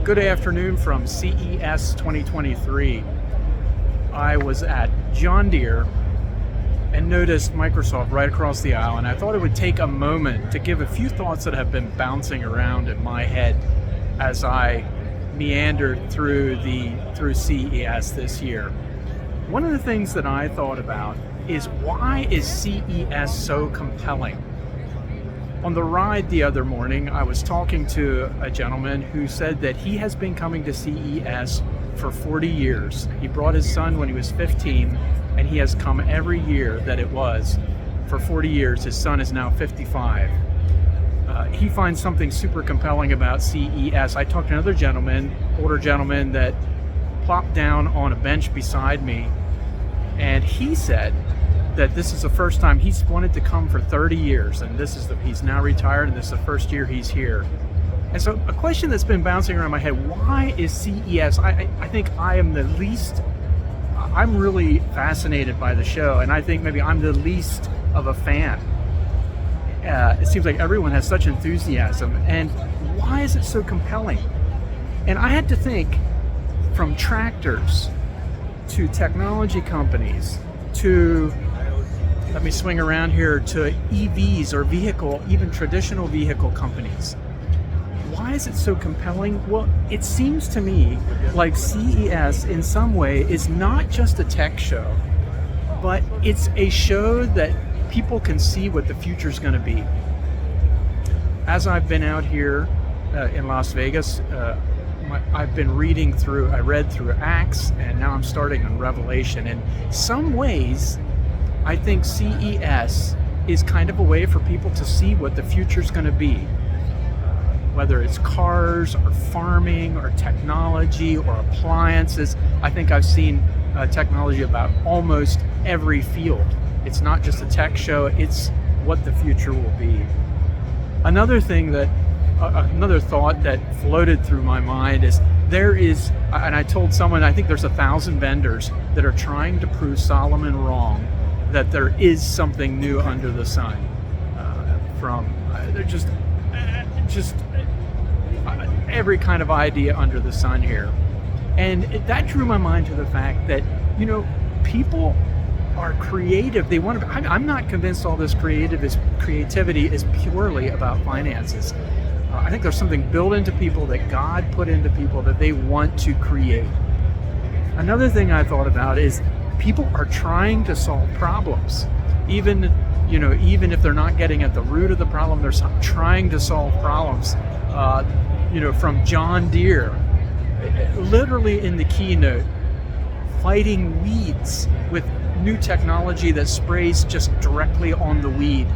Good afternoon from CES 2023. I was at John Deere and noticed Microsoft right across the aisle, and I thought it would take a moment to give a few thoughts that have been bouncing around in my head as I meandered through CES this year. One of the things that I thought about is, why is CES so compelling? On the ride the other morning, I was talking to a gentleman who said that he has been coming to CES for 40 years. He brought his son when he was 15, and he has come every year that it was for 40 years. His son is now 55. He finds something super compelling about CES. I talked to another gentleman, older gentleman, that plopped down on a bench beside me, and he said that this is the first time he's wanted to come for 30 years, and he's now retired, and this is the first year he's here. And so a question that's been bouncing around my head: why is CES? I think I'm really fascinated by the show, and I think maybe I'm the least of a fan. It seems like everyone has such enthusiasm, and why is it so compelling? And I had to think, from tractors to technology companies to, let me swing around here, to EVs or even traditional vehicle companies. Why is it so compelling? Well, it seems to me like CES in some way is not just a tech show, but it's a show that people can see what the future is going to be. As I've been out here in Las Vegas, I read through Acts, and now I'm starting on Revelation. In some ways, I think CES is kind of a way for people to see what the future is going to be. Whether it's cars or farming or technology or appliances, I think I've seen technology about almost every field. It's not just a tech show, it's what the future will be. Another thought that floated through my mind is, and I told someone, I think there's 1,000 vendors that are trying to prove Solomon wrong, that there is something new under the sun. They're just every kind of idea under the sun here. And that drew my mind to the fact that, people are creative. I'm not convinced all this creativity is purely about finances. I think there's something built into people, that God put into people, that they want to create. Another thing I thought about is, people are trying to solve problems. Even if they're not getting at the root of the problem, they're trying to solve problems. From John Deere, literally in the keynote, fighting weeds with new technology that sprays just directly on the weed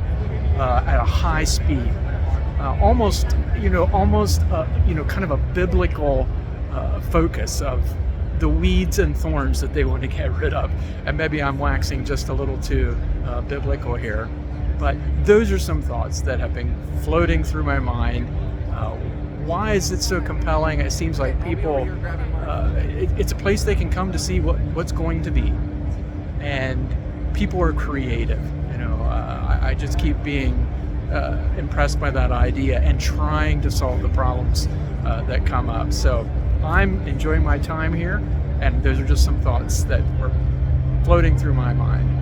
at a high speed. Almost kind of a biblical focus of the weeds and thorns that they want to get rid of. And maybe I'm waxing just a little too biblical here, but those are some thoughts that have been floating through my mind. Why is it so compelling? It seems like people, it's a place they can come to see what's going to be, and people are creative. I just keep being impressed by that idea and trying to solve the problems that come up. So I'm enjoying my time here, and those are just some thoughts that were floating through my mind.